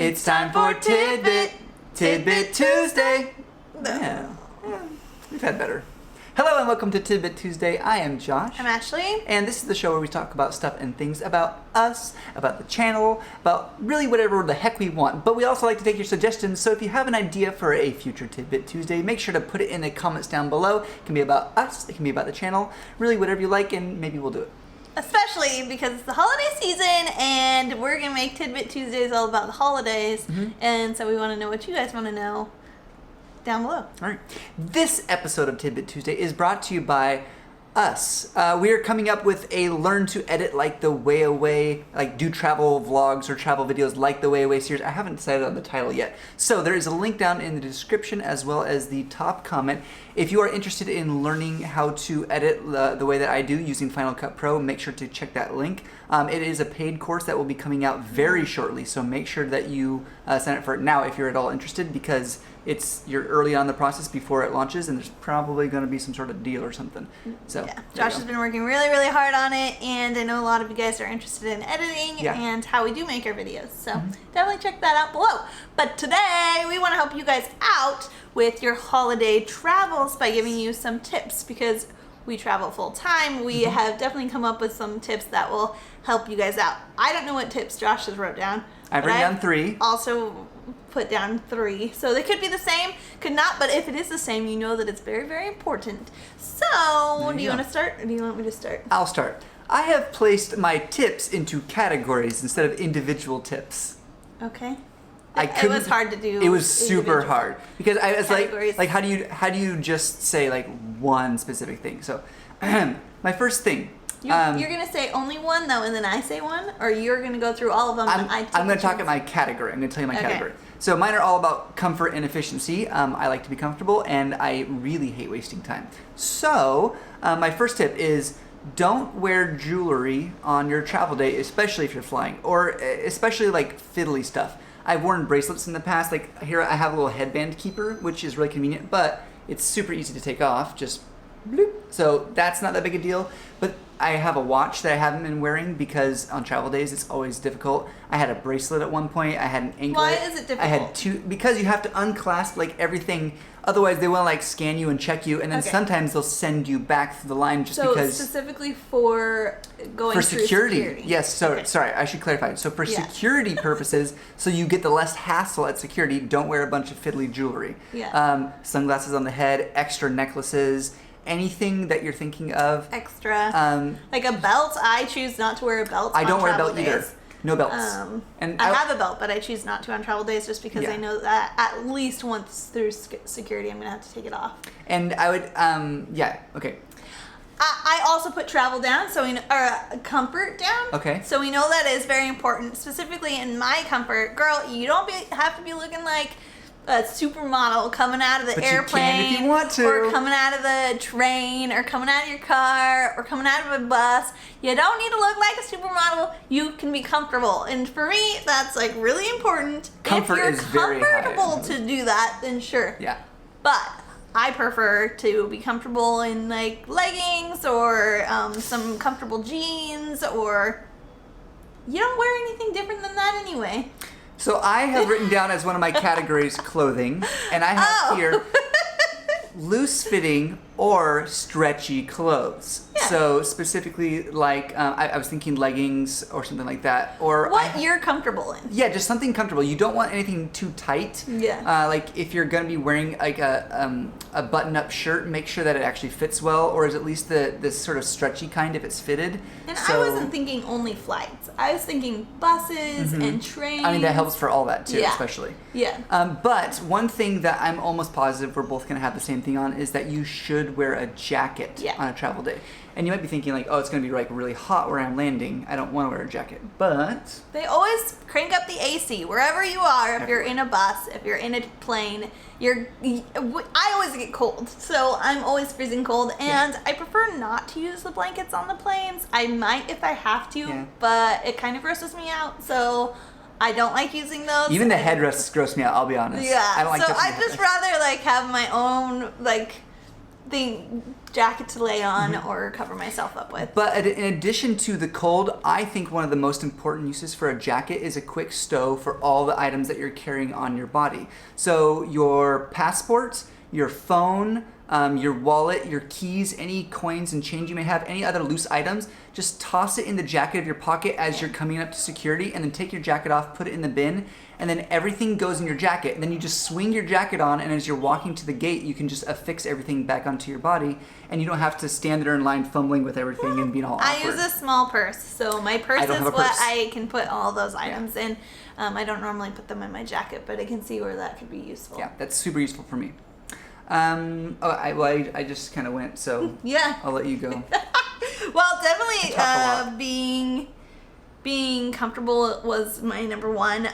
It's time for Tidbit Tuesday. Yeah, we've had better. Hello and welcome to Tidbit Tuesday. I am Josh. I'm Ashley. And this is the show where we talk about stuff and things about us, about the channel, about really whatever the heck we want. But we also like to take your suggestions, so if you have an idea for a future Tidbit Tuesday, make sure to put it in the comments down below. It can be about us, it can be about the channel, really whatever you like, and maybe we'll do it. Especially because it's the holiday season and we're going to make Tidbit Tuesdays all about the holidays. And so we want to know what you guys want to know down below. All right. This episode of Tidbit Tuesday is brought to you by us. We are coming up with a learn to edit like the way away, like do travel vlogs or travel videos like the way away series. I haven't decided on the title yet. So there is a link down in the description as well as the top comment. If you are interested in learning how to edit the way that I do using Final Cut Pro, make sure to check that link. It is a paid course that will be coming out very shortly, so make sure that you sign up for it now if you're at all interested, because you're early on in the process before it launches, and there's probably going to be some sort of deal or something. So yeah, Josh has been working really, really hard on it, and I know a lot of you guys are interested in editing and how we do make our videos. So definitely check that out below. But today we want to help you guys out with your holiday travels by giving you some tips, because we travel full time. We have definitely come up with some tips that will help you guys out. I don't know what tips Josh has wrote down. I've written down 3. Also put down 3. So they could be the same, could not, but if it is the same, you know that it's very, very important. So do you want to start, or do you want me to start? I'll start. I have placed my tips into categories instead of individual tips. Okay. It was hard to do. It was super hard because I was categories. like how do you just say like one specific thing? So my first thing. You're gonna say only one though, and then I say one, or you're gonna go through all of them. I'm gonna talk at my category. I'm gonna tell you my category. So mine are all about comfort and efficiency. I like to be comfortable, and I really hate wasting time. So my first tip is, don't wear jewelry on your travel day, especially if you're flying, or especially like fiddly stuff. I've worn bracelets in the past. Like here I have a little headband keeper, which is really convenient, but it's super easy to take off. Just bloop. So that's not that big a deal. But I have a watch that I haven't been wearing because on travel days it's always difficult. I had a bracelet at one point. I had an anklet. Why is it difficult? I had 2 because you have to unclasp like everything. Otherwise they want to like scan you and check you, and then sometimes they'll send you back through the line just because. So specifically for going for through security. Yes. So sorry, I should clarify. So for security purposes, so you get the less hassle at security, don't wear a bunch of fiddly jewelry. Yeah. Sunglasses on the head, extra necklaces. Anything that you're thinking of. Extra. Like a belt. I choose not to wear a belt. I don't wear a belt days. either. No belts. And I have a belt, but I choose not to on travel days just because I know that at least once through security I'm going to have to take it off. And I would, okay. I also put travel down, or comfort down. Okay. So we know that is very important. Specifically in my comfort, girl, you don't have to be looking like a supermodel coming out of the airplane, you can if you want to, or coming out of the train, or coming out of your car, or coming out of a bus. You don't need to look like a supermodel. You can be comfortable, and for me, that's like really important. Comfort is very high. If you're comfortable to do that, then sure. Yeah. But I prefer to be comfortable in like leggings or some comfortable jeans, or you don't wear anything different than that anyway. So I have written down as one of my categories clothing, and I have here loose-fitting or stretchy clothes. Yeah. So specifically, like I was thinking leggings or something like that, or what you're comfortable in. Yeah, just something comfortable. You don't want anything too tight. Yeah. Like if you're gonna be wearing like a button-up shirt, make sure that it actually fits well, or is at least this sort of stretchy kind if it's fitted. And I wasn't thinking only flights. I was thinking buses and trains. I mean, that helps for all that too, especially. Yeah. But one thing that I'm almost positive we're both gonna have the same thing on is that you should wear a jacket on a travel day. And you might be thinking like, oh, it's going to be like really hot where I'm landing. I don't want to wear a jacket. But they always crank up the AC wherever you are. If you're in a bus, if you're in a plane, I always get cold. So I'm always freezing cold. And I prefer not to use the blankets on the planes. I might if I have to, but it kind of grosses me out. So I don't like using those. Even the headrests gross me out, I'll be honest. Yeah. I don't like so I just rather like have my own like jacket to lay on or cover myself up with. But in addition to the cold, I think one of the most important uses for a jacket is a quick stow for all the items that you're carrying on your body. So your passport, your phone, your wallet, your keys, any coins and change you may have, any other loose items, just toss it in the jacket of your pocket as you're coming up to security, and then take your jacket off, put it in the bin, and then everything goes in your jacket. And then you just swing your jacket on, and as you're walking to the gate, you can just affix everything back onto your body, and you don't have to stand there in line fumbling with everything and being all awkward. I use a small purse, so my purse is what I can put all those items in. I don't normally put them in my jacket, but I can see where that could be useful. Yeah, that's super useful for me. I just kind of went, so yeah, I'll let you go. Well, definitely being comfortable was my number one.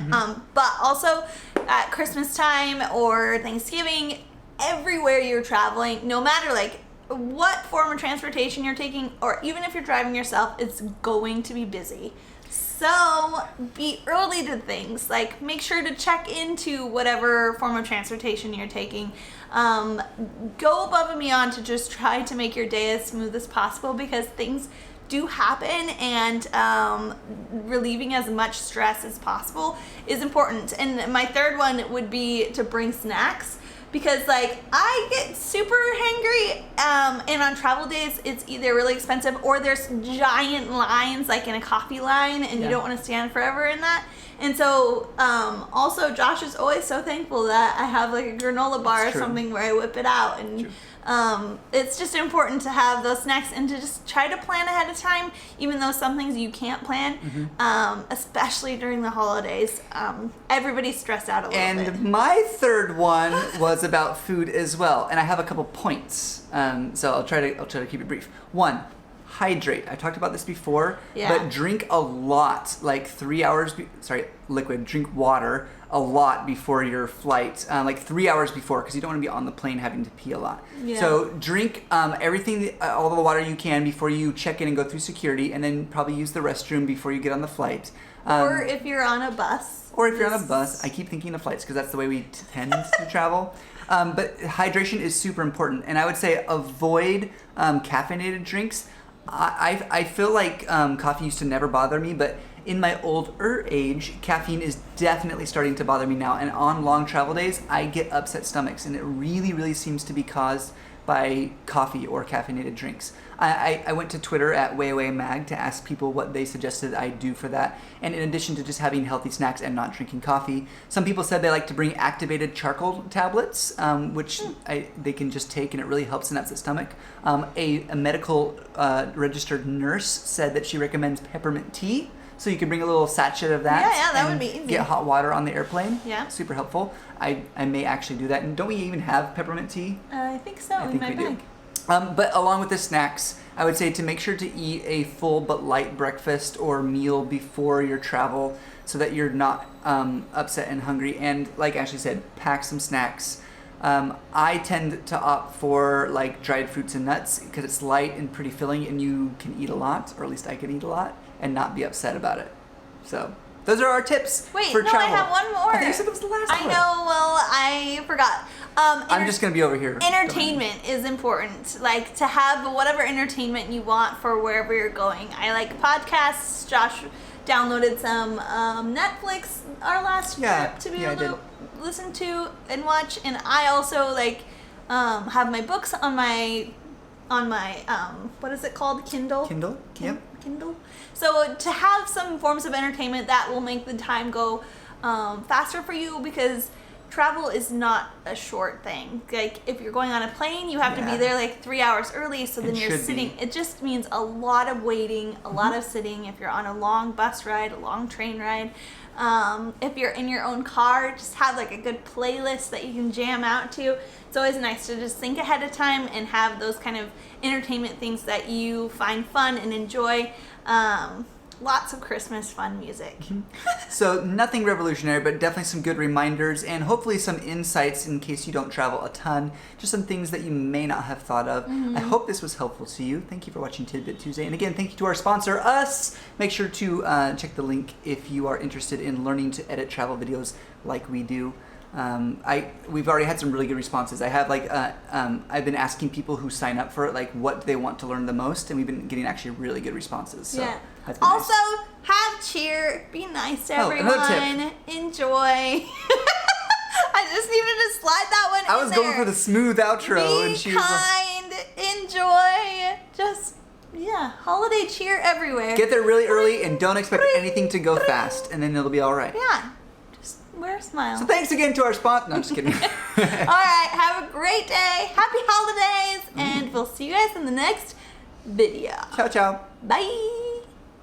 But also at Christmas time or Thanksgiving, everywhere you're traveling, no matter like what form of transportation you're taking, or even if you're driving yourself, it's going to be busy. So be early to things. Like, make sure to check into whatever form of transportation you're taking. Go above and beyond to just try to make your day as smooth as possible, because things do happen, and relieving as much stress as possible is important. And my third one would be to bring snacks, because like I get super hangry, and on travel days it's either really expensive or there's giant lines, like in a coffee line, and you don't want to stand forever in that. And so also Josh is always so thankful that I have like a granola bar or something where I whip it out, and it's just important to have those snacks and to just try to plan ahead of time, even though some things you can't plan, especially during the holidays. Everybody's stressed out a little bit. And my third one was about food as well, and I have a couple points. So I'll try to keep it brief. One, hydrate. I talked about this before, but drink a lot, like 3 hours. Liquid. Drink water a lot before your flight, like 3 hours before, because you don't want to be on the plane having to pee a lot. So drink everything, all the water you can before you check in and go through security, and then probably use the restroom before you get on the flight. Or if you're on a bus. I keep thinking of flights because that's the way we tend to travel. But hydration is super important, and I would say avoid caffeinated drinks. I feel like coffee used to never bother me, but in my older age, caffeine is definitely starting to bother me now. And on long travel days, I get upset stomachs, and it really, really seems to be caused by coffee or caffeinated drinks. I went to Twitter at WayAwayMag to ask people what they suggested I do for that. And in addition to just having healthy snacks and not drinking coffee, some people said they like to bring activated charcoal tablets, which they can just take, and it really helps in that stomach. A medical registered nurse said that she recommends peppermint tea. So you can bring a little sachet of that. Yeah, that would be easy. Get hot water on the airplane. Yeah. Super helpful. I may actually do that. And don't we even have peppermint tea? I think so, in my bag. But along with the snacks, I would say to make sure to eat a full but light breakfast or meal before your travel, so that you're not upset and hungry. And like Ashley said, pack some snacks. I tend to opt for like dried fruits and nuts because it's light and pretty filling, and you can eat a lot, or at least I can eat a lot, and not be upset about it. So those are our tips for travel. I have one more. I think you said that was the last one. I know, well, I forgot. I'm just going to be over here. Entertainment is important. Like, to have whatever entertainment you want for wherever you're going. I like podcasts. Josh downloaded some Netflix our last trip to be able to listen to and watch. And I also have my books on my what is it called? Kindle? Yep. Kindle. So to have some forms of entertainment that will make the time go faster for you, because travel is not a short thing. Like, if you're going on a plane, you have to be there like 3 hours early, so then you're sitting. It just means a lot of waiting, a lot of sitting. If you're on a long bus ride, a long train ride, if you're in your own car, just have like a good playlist that you can jam out to. It's always nice to just think ahead of time and have those kind of entertainment things that you find fun and enjoy. Lots of Christmas fun music. So nothing revolutionary, but definitely some good reminders, and hopefully some insights in case you don't travel a ton. Just some things that you may not have thought of. I hope this was helpful to you. Thank you for watching Tidbit Tuesday. And again, thank you to our sponsor, us. Make sure to check the link if you are interested in learning to edit travel videos like we do. We've already had some really good responses. I have I've been asking people who sign up for it like what they want to learn the most, and we've been getting actually really good responses. So yeah. that's been Also, nice. have cheer. Be nice to another everyone. tip. Enjoy. I just needed to slide that one in I was there. going for the smooth outro, and she Be was kind. Enjoy. Just holiday cheer everywhere. get there really early and don't expect anything to go fast, and then it'll be all right. Yeah. Just wear a smile. So thanks again to our sponsor. No, I'm just kidding. All right. Have a great day. Happy holidays. And we'll see you guys in the next video. Ciao, ciao. Bye.